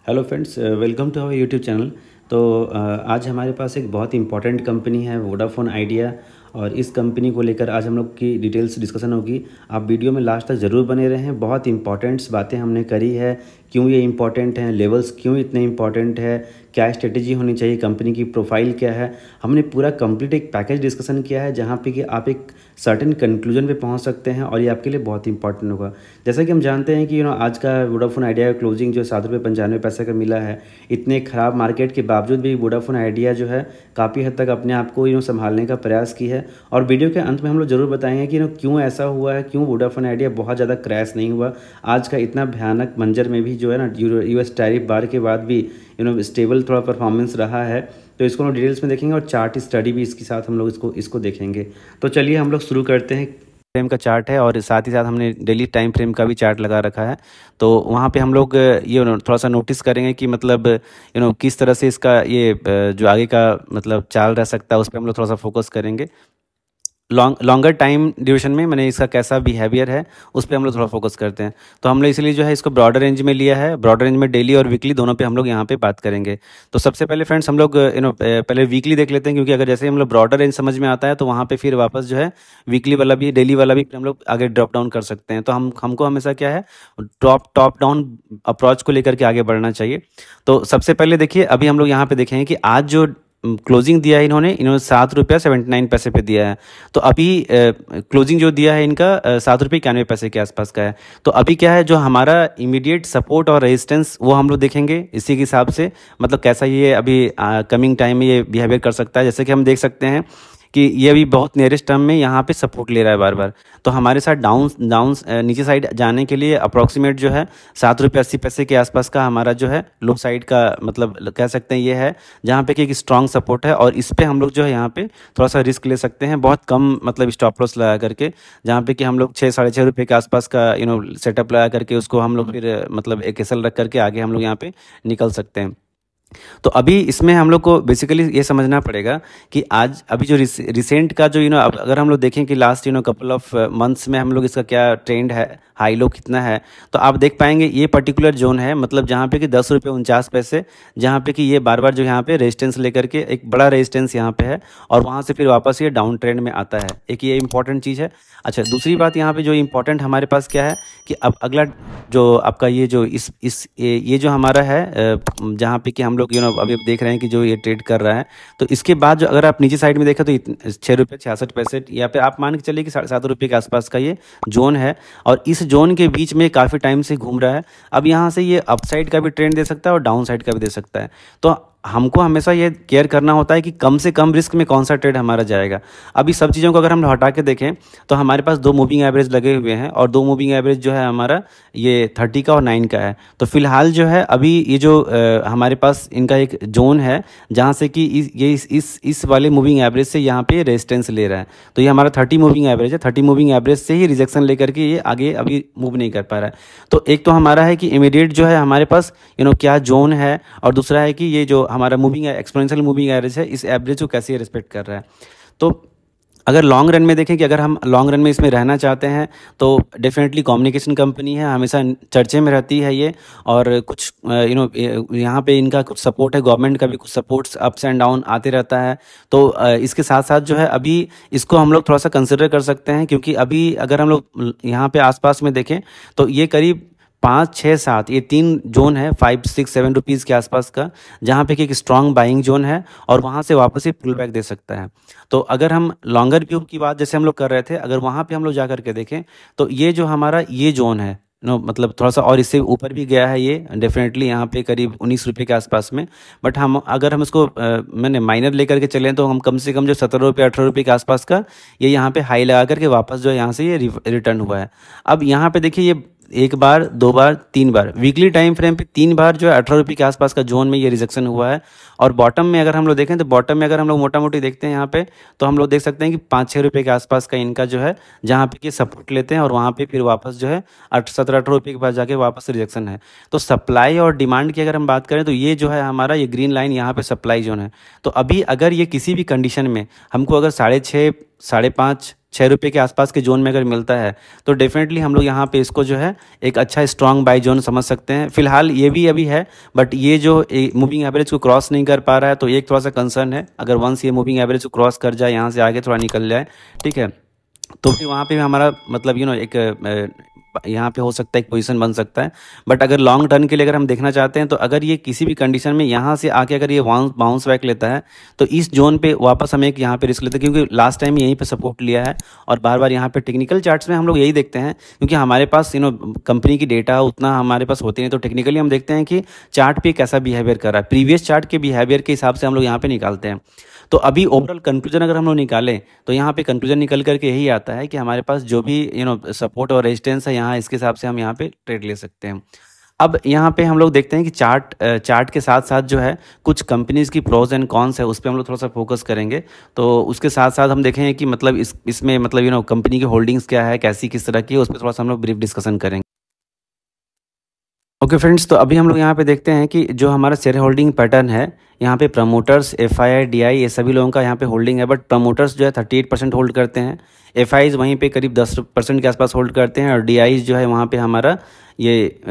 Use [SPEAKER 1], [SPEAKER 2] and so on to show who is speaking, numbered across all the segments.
[SPEAKER 1] Hello friends, welcome to our YouTube channel. तो आज हमारे पास एक बहुत इंपॉर्टेंट कंपनी है वोडाफोन आइडिया, और इस कंपनी को लेकर आज हम लोग की डिटेल्स डिस्कशन होगी। आप वीडियो में लास्ट तक ज़रूर बने रहें। बहुत इंपॉर्टेंट्स बातें हमने करी है, क्यों ये इंपॉर्टेंट हैं, लेवल्स क्यों इतने इंपॉर्टेंट है, क्या स्ट्रेटेजी होनी चाहिए, कंपनी की प्रोफाइल क्या है। हमने पूरा कंप्लीट एक पैकेज डिस्कशन किया है जहाँ पे कि आप एक सर्टेन कंक्लूजन पे पहुँच सकते हैं, और ये आपके लिए बहुत इंपॉर्टेंट होगा। जैसा कि हम जानते हैं कि आज का वोडाफोन आइडिया का क्लोजिंग जो 7.95 का मिला है। इतने ख़राब मार्केट के बावजूद भी वोडाफोन आइडिया जो है काफ़ी हद तक अपने आप को संभालने का प्रयास की है। और वीडियो के अंत में हम लोग ज़रूर बताएंगे कि क्यों ऐसा हुआ है, क्यों वोडाफोन आइडिया बहुत ज़्यादा क्रैश नहीं हुआ। आज का इतना भयानक मंजर में भी जो है ना, यूएस टैरिफ बार के बाद भी स्टेबल थोड़ा परफॉर्मेंस रहा है। तो इसको हम डिटेल्स में देखेंगे, और चार्ट स्टडी भी इसके साथ हम लोग इसको देखेंगे। तो चलिए हम लोग शुरू करते हैं। फ्रेम का चार्ट है, और साथ ही साथ हमने डेली टाइम फ्रेम का भी चार्ट लगा रखा है। तो वहाँ पे हम लोग ये थोड़ा सा नोटिस करेंगे कि मतलब किस तरह से इसका ये जो आगे का मतलब चाल रह सकता है, उस पर हम लोग थोड़ा सा फोकस करेंगे। लॉन्गर टाइम ड्यूरेशन में मैंने इसका कैसा बिहेवियर है उस पर हम लोग थोड़ा फोकस करते हैं। तो हम लोग इसलिए जो है इसको ब्रॉडर रेंज में लिया है। ब्रॉडर रेंज में डेली और वीकली दोनों पे हम लोग यहाँ पे बात करेंगे। तो सबसे पहले फ्रेंड्स हम लोग पहले वीकली देख लेते हैं, क्योंकि अगर जैसे हम लोग ब्रॉडर रेंज समझ में आता है तो वहाँ पे फिर वापस जो है वीकली वाला भी डेली वाला भी हम लोग आगे ड्रॉप डाउन कर सकते हैं। तो हमको हमेशा क्या है, टॉप डाउन अप्रोच को लेकर के आगे बढ़ना चाहिए। तो सबसे पहले देखिए, अभी हम लोग यहाँ पे देखेंगे कि आज जो क्लोजिंग दिया है इन्होंने ₹7.79 पे दिया है। तो अभी क्लोजिंग जो दिया है इनका ₹7.91 के आसपास का है। तो अभी क्या है, जो हमारा इमीडिएट सपोर्ट और रेजिस्टेंस वो हम लोग देखेंगे इसी के हिसाब से, मतलब कैसा ये अभी कमिंग टाइम में ये बिहेवियर कर सकता है। जैसे कि हम देख सकते हैं कि ये अभी बहुत नियरेस्ट टर्म में यहाँ पे सपोर्ट ले रहा है बार बार। तो हमारे साथ डाउन नीचे साइड जाने के लिए अप्रॉक्सीमेट जो है ₹7.80 के आसपास का हमारा जो है लो साइड का मतलब कह सकते हैं ये है, जहाँ पे कि एक स्ट्रॉन्ग सपोर्ट है। और इस पे हम लोग जो है यहाँ पे थोड़ा सा रिस्क ले सकते हैं, बहुत कम मतलब स्टॉप लॉस लगा करके, जहाँ पे कि हम लोग 6-6.5 के आसपास का सेटअप लगा करके उसको हम लोग फिर मतलब एक एसएल रख करके आगे हम लोग यहाँ पे निकल सकते हैं। तो अभी इसमें हम लोग को बेसिकली ये समझना पड़ेगा कि आज अभी जो रिसेंट का जो अगर हम लोग देखें कि लास्ट कपल ऑफ मंथ्स में हम लोग इसका क्या ट्रेंड है, हाई लो कितना है, तो आप देख पाएंगे ये पर्टिकुलर जोन है, मतलब जहाँ पे कि ₹10.49, जहाँ पे कि ये बार बार जो यहाँ पे रेजिस्टेंस लेकर के एक बड़ा रेजिस्टेंस यहाँ पे है, और वहाँ से फिर वापस ये डाउन ट्रेंड में आता है। एक ये इंपॉर्टेंट चीज़ है। अच्छा, दूसरी बात यहाँ पे जो इंपॉर्टेंट हमारे पास क्या है कि अब अगला जो आपका ये जो ये जो हमारा है जहाँ पे कि हम लोग अभी देख रहे हैं कि जो ये ट्रेड कर रहा है, तो इसके बाद जो अगर आप नीचे साइड में देखें तो ₹6.66 या फिर आप मान के चलिए कि ₹7.5 के आसपास का ये जोन है, और इस जोन के बीच में काफ़ी टाइम से घूम रहा है। अब यहाँ से ये अपसाइड का भी ट्रेंड दे सकता है और डाउन साइड का भी दे सकता है। तो हमको हमेशा ये केयर करना होता है कि कम से कम रिस्क में कौन सा ट्रेड हमारा जाएगा। अभी सब चीज़ों को अगर हम हटा के देखें तो हमारे पास 2 मूविंग एवरेज लगे हुए हैं, और 2 मूविंग एवरेज जो है हमारा ये 30 का और 9 का है। तो फिलहाल जो है अभी ये जो हमारे पास इनका एक जोन है, जहाँ से कि इस वाले मूविंग एवरेज से यहाँ पे रेजिस्टेंस ले रहा है। तो ये हमारा 30 मूविंग एवरेज है। 30 मूविंग एवरेज से ही रिजेक्शन लेकर के ये आगे अभी मूव नहीं कर पा रहा है। तो एक तो हमारा है कि इमीडिएट जो है हमारे पास क्या जोन है, और दूसरा है कि ये जो हमारा मूविंग एक्सपोनेंशियल मूविंग एवरेज है, इस एवरेज को कैसे रिस्पेक्ट कर रहा है। तो अगर लॉन्ग रन में देखें कि अगर हम लॉन्ग रन में इसमें रहना चाहते हैं तो डेफिनेटली कम्युनिकेशन कंपनी है, हमेशा चर्चे में रहती है ये। और कुछ यहाँ पे इनका कुछ सपोर्ट है, गवर्नमेंट का भी कुछ सपोर्ट्स अप्स एंड डाउन आते रहता है। तो इसके साथ साथ जो है अभी इसको हम लोग थोड़ा सा कंसिडर कर सकते हैं, क्योंकि अभी अगर हम लोग यहाँ पे आसपास में देखें तो ये करीब 5, 6, 7 ये 3 जोन है, 5, 6, 7 रुपीज़ के आसपास का, जहाँ पे कि एक स्ट्रॉन्ग बाइंग जोन है, और वहाँ से वापस ही पुल बैक दे सकता है। तो अगर हम लॉन्गर व्यू की बात जैसे हम लोग कर रहे थे, अगर वहाँ पे हम लोग जा करके देखें तो ये जो हमारा ये जोन है मतलब थोड़ा सा और इससे ऊपर भी गया है ये डेफिनेटली, यहाँ पे करीब ₹19 के आसपास में। बट अगर हम इसको मैंने माइनर लेकर के चलें तो हम कम से कम जो ₹17, ₹18 के आसपास का ये यहाँ पे हाई लगा करके वापस जो है यहाँ से ये रिटर्न हुआ है। अब यहाँ पे देखिए ये 1 बार, 2 बार, 3 बार वीकली टाइम फ्रेम पे 3 बार जो है ₹18 के आसपास का जोन में ये रिजेक्शन हुआ है। और बॉटम में अगर हम लोग देखें तो बॉटम में अगर हम लोग मोटा मोटी देखते हैं यहाँ पे, तो हम लोग देख सकते हैं कि ₹5-6 के आसपास का इनका जो है जहाँ पे कि सपोर्ट लेते हैं, और वहाँ पे फिर वापस जो है 17-18 के पास जाके वापस रिजेक्शन है। तो सप्लाई और डिमांड की अगर हम बात करें तो ये जो है हमारा ये ग्रीन लाइन यहाँ पे सप्लाई जोन है। तो अभी अगर ये किसी भी कंडीशन में हमको अगर 6.5, 5.5 6 रुपये के आसपास के जोन में अगर मिलता है तो डेफिनेटली हम लोग यहाँ पे इसको जो है एक अच्छा स्ट्रॉन्ग बाई जोन समझ सकते हैं। फिलहाल ये भी अभी है, बट ये जो मूविंग एवरेज को क्रॉस नहीं कर पा रहा है, तो एक थोड़ा सा कंसर्न है। अगर वंस ये मूविंग एवरेज को क्रॉस कर जाए, यहाँ से आगे थोड़ा निकल जाए, ठीक है, तो फिर वहाँ पे भी हमारा मतलब एक यहाँ पे हो सकता है एक पोजीशन बन सकता है। बट अगर लॉन्ग टर्म के लिए अगर हम देखना चाहते हैं, तो अगर ये किसी भी कंडीशन में यहाँ से आके अगर ये बाउंस बैक लेता है, तो इस जोन पे वापस हम एक यहाँ पे रिस्क लेते हैं, क्योंकि लास्ट टाइम यहीं पे सपोर्ट लिया है। और बार बार यहाँ पे टेक्निकल चार्ट्स में हम लोग यही देखते हैं, क्योंकि हमारे पास कंपनी की डेटा उतना हमारे पास होती नहीं, तो टेक्निकली हम देखते हैं कि चार्ट पे कैसा बिहेवियर कर रहा है, प्रीवियस चार्ट के बिहेवियर के हिसाब से हम लोग यहाँ पे निकालते हैं। तो अभी ओवरऑल कंक्लूजन अगर हम लोग निकालें, तो यहाँ पे कंक्लूजन निकल करके यही आता है कि हमारे पास जो भी सपोर्ट और रेजिस्टेंस है यहाँ, इसके हिसाब से हम यहाँ पे ट्रेड ले सकते हैं। अब यहाँ पे हम लोग देखते हैं कि चार्ट के साथ साथ जो है कुछ कंपनीज की प्रोज एंड कॉन्स है, उस पर हम लोग थोड़ा सा फोकस करेंगे। तो उसके साथ साथ हम देखेंगे कि मतलब इसमें मतलब कंपनी की होल्डिंग्स क्या है, कैसी किस तरह की है, उस पर थोड़ा सा हम लोग ब्रीफ डिस्कशन करेंगे। ओके फ्रेंड्स, तो अभी हम लोग यहाँ पे देखते हैं कि जो हमारा शेयर होल्डिंग पैटर्न है, यहाँ पे प्रमोटर्स, एफआई, डीआई, ये सभी लोगों का यहाँ पे होल्डिंग है। बट प्रमोटर्स जो है 38% होल्ड करते हैं, एफआईज वहीं पे करीब 10% के आसपास होल्ड करते हैं, और डीआईज जो है वहाँ पे हमारा ये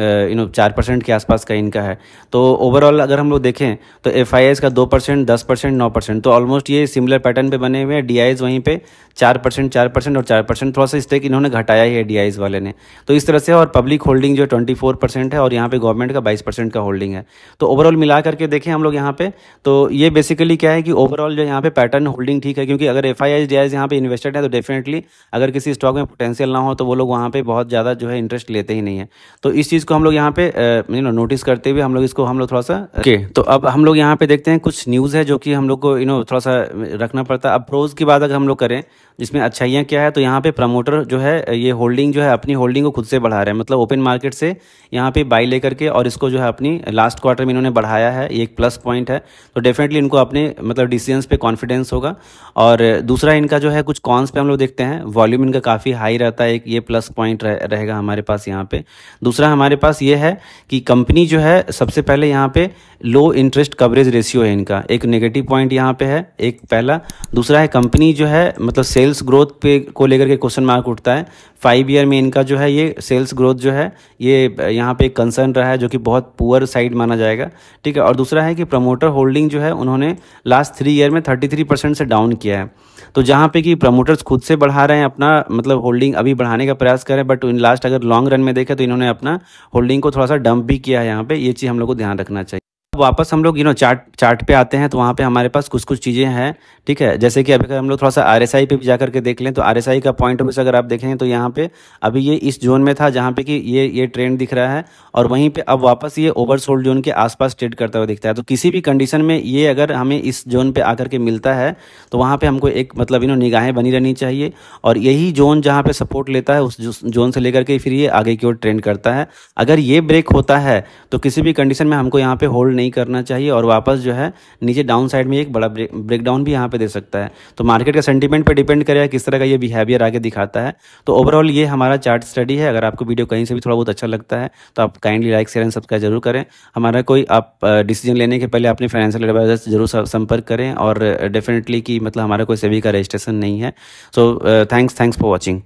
[SPEAKER 1] 4% के आसपास का इनका है। तो ओवरऑल अगर हम लोग देखें तो एफआईएस का 2%, 10%, 9%, तो ऑलमोस्ट ये सिमिलर पैटर्न पे बने हुए हैं। डीआईज वहीं पे 4% और 4%, थोड़ा सा स्टेक इन्होंने घटाया ही है डीआईज वाले ने। तो इस तरह से, और पब्लिक होल्डिंग जो 24% है, और यहाँ पे गवर्नमेंट का 22% का होल्डिंग है। तो ओवरऑल मिला करके देखें हम लोग यहाँ पे, तो ये बेसिकली क्या है कि ओवरऑल जो यहाँ पे पैटर्न होल्डिंग ठीक है, क्योंकि अगर एफआईआई डीआईज यहाँ पे इन्वेस्टेड है, तो डेफिनेटली अगर किसी स्टॉक में पोटेंशियल ना हो तो वो लोग वहाँ पे बहुत ज़्यादा जो है इंटरेस्ट लेते ही नहीं है। तो इस चीज़ को हम लोग यहाँ पे नोटिस करते हुए हम लोग थोड़ा सा ओके। तो अब हम लोग यहाँ पे देखते हैं कुछ न्यूज़ है जो कि हम लोग को थोड़ा सा रखना पड़ता है। अब प्रोज की बात अगर हम लोग करें, जिसमें अच्छाइयाँ क्या है, तो यहाँ पे प्रमोटर जो है ये होल्डिंग जो है अपनी होल्डिंग को खुद से बढ़ा रहे हैं, मतलब ओपन मार्केट से यहाँ पे बाई लेकर के, और इसको जो है अपनी लास्ट क्वार्टर में इन्होंने बढ़ाया है, ये एक प्लस पॉइंट है। तो डेफिनेटली इनको अपने मतलब डिसीजंस पे कॉन्फिडेंस होगा। और दूसरा इनका जो है कुछ कॉन्स पे हम लोग देखते हैं, वॉल्यूम इनका काफ़ी हाई रहता है, एक ये प्लस पॉइंट रहेगा हमारे पास यहाँ पे। दूसरा हमारे पास ये है कि कंपनी जो है सबसे पहले यहाँ पे लो इंटरेस्ट कवरेज रेशियो है इनका, एक नेगेटिव पॉइंट यहाँ पे है, एक पहला। दूसरा है कंपनी जो है मतलब सेल्स ग्रोथ पे को लेकर के क्वेश्चन मार्क उठता है। 5 ईयर में इनका जो है ये सेल्स ग्रोथ जो है ये यहाँ पे एक कंसर्न रहा है, जो कि बहुत पुअर साइड माना जाएगा, ठीक है। और दूसरा है कि प्रमोटर होल्डिंग जो है उन्होंने लास्ट 3 ईयर में 33% से डाउन किया है। तो जहाँ पे कि प्रमोटर्स खुद से बढ़ा रहे हैं अपना मतलब होल्डिंग, अभी बढ़ाने का प्रयास करें, बट इन लास्ट अगर लॉन्ग रन में देखें तो इन्होंने अपना होल्डिंग को थोड़ा सा डंप भी किया है यहाँ पे। ये चीज़ हम लोग को ध्यान रखना चाहिए। वापस हम लोग चार्ट पे आते हैं, तो वहाँ पे हमारे पास कुछ चीज़ें हैं, ठीक है। जैसे कि अगर हम लोग थोड़ा सा आरएसआई पे भी जा करके देख लें, तो आरएसआई का पॉइंट ऑफ व्यू से अगर आप देखें तो यहाँ पे अभी ये इस जोन में था जहाँ पे कि ये ट्रेंड दिख रहा है, और वहीं पे अब वापस ये ओवरसोल्ड जोन के आसपास ट्रेड करता हुआ दिखता है। तो किसी भी कंडीशन में ये अगर हमें इस जोन पे आकर के मिलता है, तो वहाँ पे हमको एक मतलब निगाहें बनी रहनी चाहिए, और यही जोन जहाँ पे सपोर्ट लेता है उस जोन से लेकर के फिर ये आगे की ओर ट्रेंड करता है। अगर ये ब्रेक होता है तो किसी भी कंडीशन में हमको यहाँ पे होल्ड नहीं करना चाहिए, और वापस जो है नीचे डाउन साइड में एक बड़ा ब्रेकडाउन भी यहाँ पे दे सकता है। तो मार्केट का सेंटीमेंट पे डिपेंड करेगा किस तरह का ये बिहेवियर आगे दिखाता है। तो ओवरऑल ये हमारा चार्ट स्टडी है। अगर आपको वीडियो कहीं से भी थोड़ा बहुत अच्छा लगता है तो आप kindly like, share and subscribe जरूर करें। हमारा कोई आप डिसीजन लेने के पहले अपने फाइनेंशियल एडवाइजर से जरूर संपर्क करें, और डेफिनेटली कि मतलब हमारा कोई सेबी का रजिस्ट्रेशन नहीं है। So thanks for watching.